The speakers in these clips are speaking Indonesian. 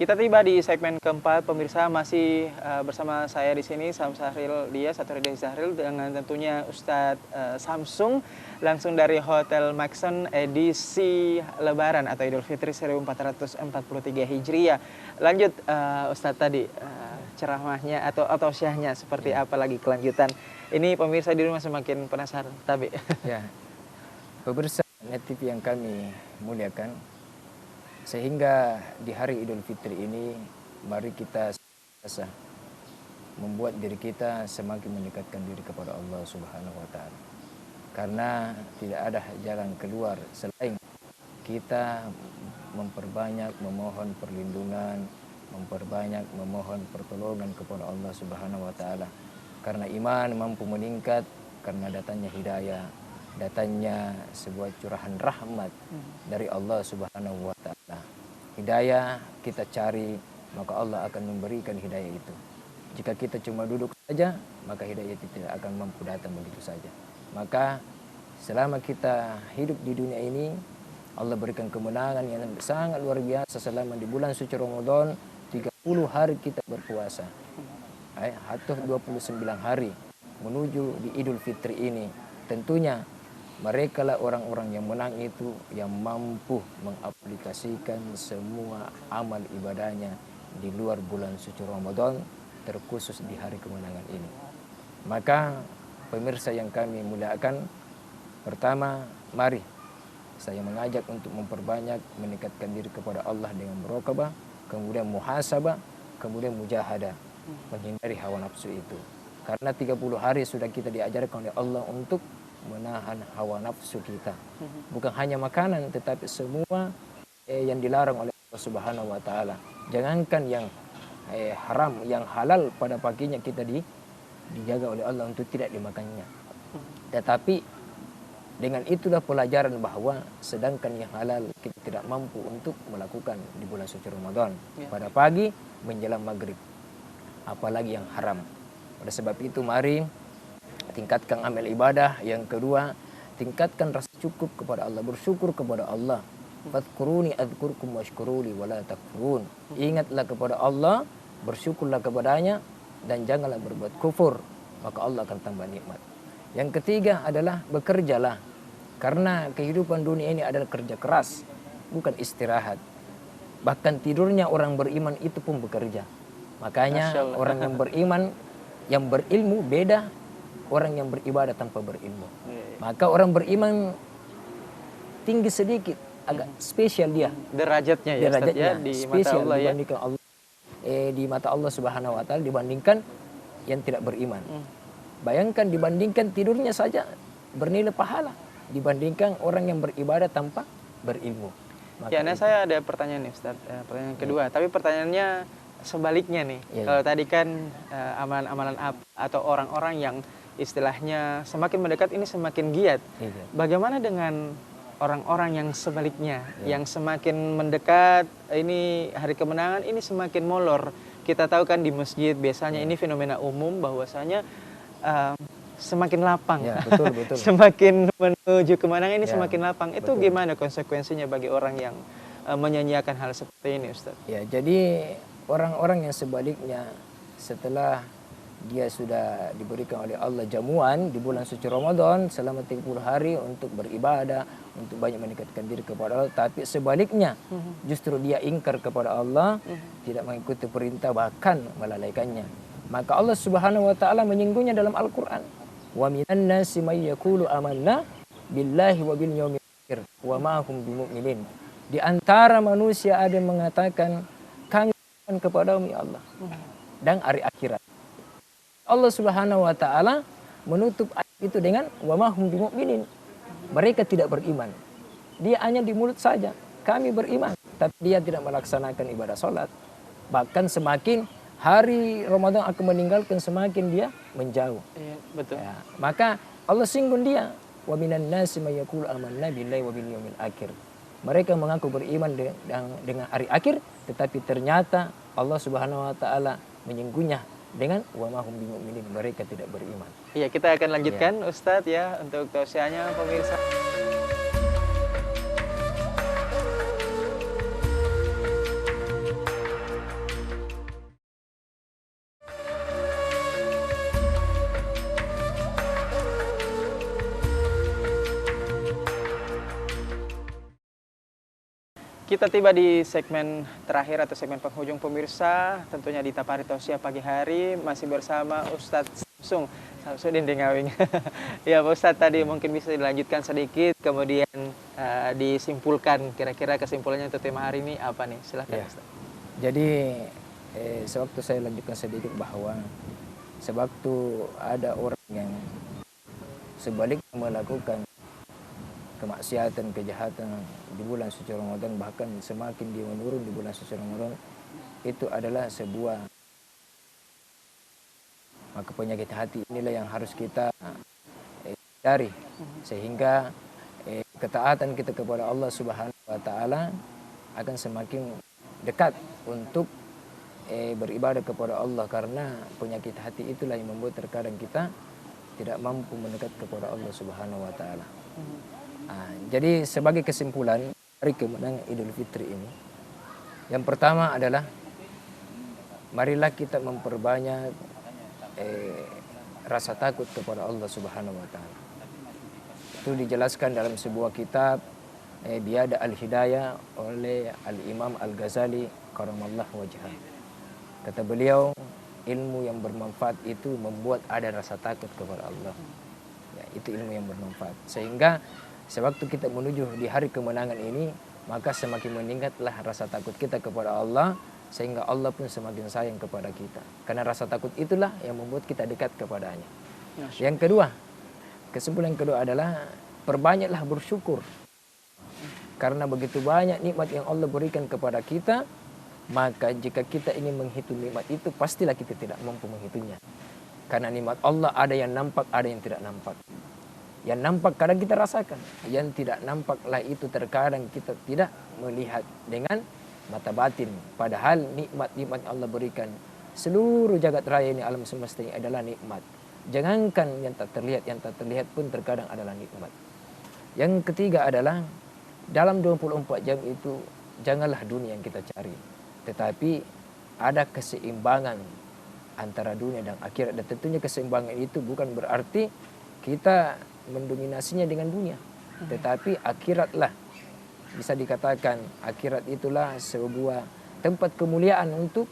Kita tiba di segmen keempat, pemirsa masih bersama saya di sini, Sam Sahril Dias atau Ridha Zahril dengan tentunya Ustadz Samsung langsung dari Hotel Maxon edisi Lebaran atau Idul Fitri 1443 Hijriah. Lanjut Ustadz tadi ceramahnya atau syahnya seperti apa lagi kelanjutan. Ini pemirsa di rumah semakin penasaran, tapi ya, pemirsa Net TV yang kami muliakan. Sehingga di hari Idul Fitri ini, mari kita membuat diri kita semakin mendekatkan diri kepada Allah Subhanahu wa Ta'ala. Karena tidak ada jalan keluar selain kita memperbanyak memohon perlindungan, memperbanyak memohon pertolongan kepada Allah Subhanahu wa Ta'ala. Karena iman mampu meningkat karena datangnya hidayah, datangnya sebuah curahan rahmat dari Allah Subhanahu wa Ta'ala. Hidayah kita cari, maka Allah akan memberikan hidayah itu. Jika kita cuma duduk saja, maka hidayah itu tidak akan mampu datang begitu saja. Maka selama kita hidup di dunia ini, Allah berikan kemenangan yang sangat luar biasa selama di bulan suci Ramadan 30 hari kita berpuasa. Atau 29 hari menuju di Idul Fitri ini. Tentunya mereka lah orang-orang yang menang itu yang mampu mengaplikasikan semua amal ibadahnya di luar bulan suci Ramadan, terkhusus di hari kemenangan ini. Maka pemirsa yang kami muliakan, pertama mari saya mengajak untuk memperbanyak mendekatkan diri kepada Allah dengan muraqabah, kemudian muhasabah, kemudian mujahadah, menghindari hawa nafsu itu. Karena 30 hari sudah kita diajarkan oleh Allah untuk menahan hawa nafsu kita. Bukan hanya makanan, tetapi semua yang dilarang oleh Allah Subhanahu wa Ta'ala. Jangankan yang haram, yang halal pada paginya kita dijaga oleh Allah untuk tidak dimakannya. Tetapi dengan itulah pelajaran bahwa sedangkan yang halal kita tidak mampu untuk melakukan di bulan suci Ramadan pada pagi menjelang maghrib, apalagi yang haram. Oleh sebab itu mari tingkatkan amal ibadah. Yang kedua, tingkatkan rasa cukup kepada Allah, bersyukur kepada Allah. Fadhkuruni adzkurkum washkuruli wala takfurun. Ingatlah kepada Allah, bersyukurlah kepadanya, dan janganlah berbuat kufur, maka Allah akan tambah nikmat. Yang ketiga adalah bekerjalah. Karena kehidupan dunia ini adalah kerja keras, bukan istirahat. Bahkan tidurnya orang beriman itu pun bekerja. Makanya orang yang beriman, yang berilmu beda orang yang beribadah tanpa berilmu. Maka orang beriman tinggi sedikit, agak spesial dia. Derajatnya ya, derajatnya di mata Allah dibandingkan Allah, di mata Allah Subhanahu wa Ta'ala dibandingkan yang tidak beriman. Bayangkan dibandingkan tidurnya saja bernilai pahala dibandingkan orang yang beribadah tanpa berilmu. Ya, nah saya ada pertanyaan nih Ustaz, pertanyaan kedua. Tapi pertanyaannya sebaliknya nih. Kalau tadi kan amalan-amalan atau orang-orang yang istilahnya semakin mendekat ini semakin giat. Bagaimana dengan orang-orang yang sebaliknya, yang semakin mendekat ini hari kemenangan ini semakin molor? Kita tahu kan di masjid biasanya ini fenomena umum bahwasanya semakin lapang. Betul. Semakin menuju kemenangan ini semakin lapang. Itu gimana konsekuensinya bagi orang yang menyanyiakan hal seperti ini, Ustaz? Ya, jadi orang-orang yang sebaliknya setelah dia sudah diberikan oleh Allah jamuan di bulan suci Ramadan selama 30 hari untuk beribadah, untuk banyak mendekatkan diri kepada Allah, tapi sebaliknya justru dia ingkar kepada Allah, tidak mengikuti perintah, bahkan melalaikannya. Maka Allah Subhanahu wa Ta'ala menyinggungnya dalam Al-Qur'an. Wa minan nasi may yaqulu amanna billahi wa bil yaumil akhir wa ma hum bimu'minin. Di antara manusia ada yang mengatakan kami beriman kepadamu ya Allah dan hari akhirat. Allah Subhanahu wa Ta'ala menutup ayat itu dengan wa ma hum bimu'minin. Mereka tidak beriman. Dia hanya di mulut saja, kami beriman, tapi dia tidak melaksanakan ibadah salat. Bahkan semakin hari Ramadan akan meninggalkan, semakin dia menjauh. Iya, betul. Ya, maka Allah singgung dia, wa minan nasi may yaqulu amanna billahi wa bil yaumil akhir. Mereka mengaku beriman dengan hari akhir, tetapi ternyata Allah Subhanahu wa Ta'ala menyinggungnya dengan wa ma hum bimu'minin, mereka tidak beriman. Iya, kita akan lanjutkan Ustadz ya untuk tausiahnya pemirsa. Kita tiba di segmen terakhir atau segmen penghujung pemirsa, tentunya di Tapari Tausiah pagi hari masih bersama Ustadz Samsudin Dengawing. Ya Pak Ustadz, tadi mungkin bisa dilanjutkan sedikit, kemudian disimpulkan kira-kira kesimpulannya untuk tema hari ini apa nih? Silahkan Ya. Ustadz. Jadi sewaktu saya lanjutkan sedikit bahwa sewaktu ada orang yang sebaliknya melakukan kemaksiatan, kejahatan di bulan suci Ramadan, bahkan semakin dia menurun di bulan suci Ramadan, itu adalah sebuah, maka penyakit hati inilah yang harus kita hindari, sehingga ketaatan kita kepada Allah Subhanahu wa taala akan semakin dekat untuk beribadah kepada Allah, karena penyakit hati itulah yang membuat terkadang kita tidak mampu mendekat kepada Allah Subhanahu wa taala. Jadi sebagai kesimpulan dari kemenangan Idul Fitri ini, yang pertama adalah marilah kita memperbanyak rasa takut kepada Allah Subhanahu wa taala. Itu dijelaskan dalam sebuah kitab Biada Al-Hidayah oleh Al-Imam Al-Ghazali karamallahu wajhah. Kata beliau, ilmu yang bermanfaat itu membuat ada rasa takut kepada Allah. Ya, itu ilmu yang bermanfaat. Sehingga sewaktu kita menuju di hari kemenangan ini, maka semakin meningkatlah rasa takut kita kepada Allah, sehingga Allah pun semakin sayang kepada kita. Karena rasa takut itulah yang membuat kita dekat kepadanya. Yang kedua, kesimpulan kedua adalah perbanyaklah bersyukur. Karena begitu banyak nikmat yang Allah berikan kepada kita, maka jika kita ingin menghitung nikmat itu, pastilah kita tidak mampu menghitungnya. Karena nikmat Allah ada yang nampak, ada yang tidak nampak. Yang nampak kadang kita rasakan, yang tidak nampaklah itu terkadang kita tidak melihat dengan mata batin. Padahal nikmat-nikmat Allah berikan, seluruh jagat raya ini, alam semesta ini adalah nikmat. Jangankan yang tak terlihat pun terkadang adalah nikmat. Yang ketiga adalah dalam 24 jam itu janganlah dunia yang kita cari, tetapi ada keseimbangan antara dunia dan akhirat. Dan tentunya keseimbangan itu bukan berarti kita mendominasinya dengan dunia, tetapi akhiratlah, bisa dikatakan akhirat itulah sebuah tempat kemuliaan untuk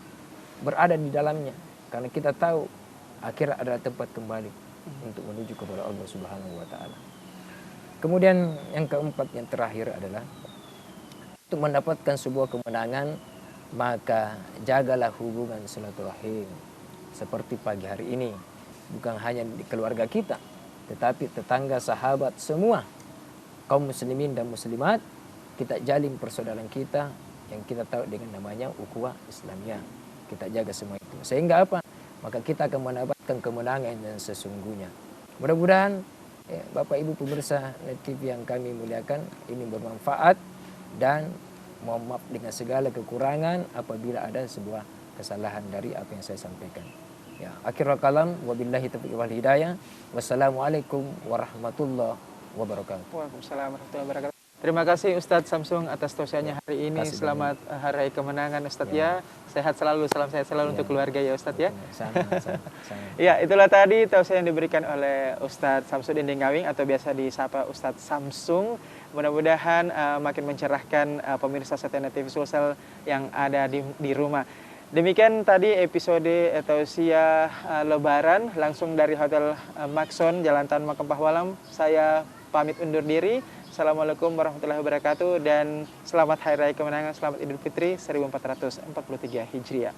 berada di dalamnya, karena kita tahu akhirat adalah tempat kembali untuk menuju kepada Allah Subhanahu wa taala. Kemudian yang keempat, yang terakhir adalah untuk mendapatkan sebuah kemenangan, maka jagalah hubungan silaturahim seperti pagi hari ini. Bukan hanya di keluarga kita, tetapi tetangga, sahabat, semua kaum muslimin dan muslimat, kita jalin persaudaraan kita yang kita tahu dengan namanya ukhuwah Islamiyah. Kita jaga semua itu. Sehingga apa? Maka kita akan mendapatkan kemenangan yang sesungguhnya. Mudah-mudahan Bapak Ibu pemirsa Net TV yang kami muliakan, ini bermanfaat, dan mohon maaf dengan segala kekurangan apabila ada sebuah kesalahan dari apa yang saya sampaikan. Ya, akhirul kalam, wabillahi taufiq wal hidayah. Wassalamualaikum warahmatullahi wabarakatuh. Waalaikumsalam warahmatullahi wabarakatuh. Terima kasih Ustadz Samsung atas tausiahnya hari ini. Selamat Hari Raya Kemenangan Ustadz ya. Sehat selalu, salam sehat selalu untuk keluarga ya Ustadz ya. Sama. Ya, itulah tadi tausiah yang diberikan oleh Ustadz Samsudin Dengawing atau biasa disapa Ustadz Samsung. Mudah-mudahan makin mencerahkan pemirsa setia Net TV Sulsel yang ada di rumah. Demikian tadi episode tausiah Lebaran langsung dari Hotel Maxon Jalan Tan Makam Pahlawan. Saya pamit undur diri. Assalamualaikum warahmatullahi wabarakatuh dan selamat Hari Raya Kemenangan, selamat Idul Fitri 1443 Hijriah.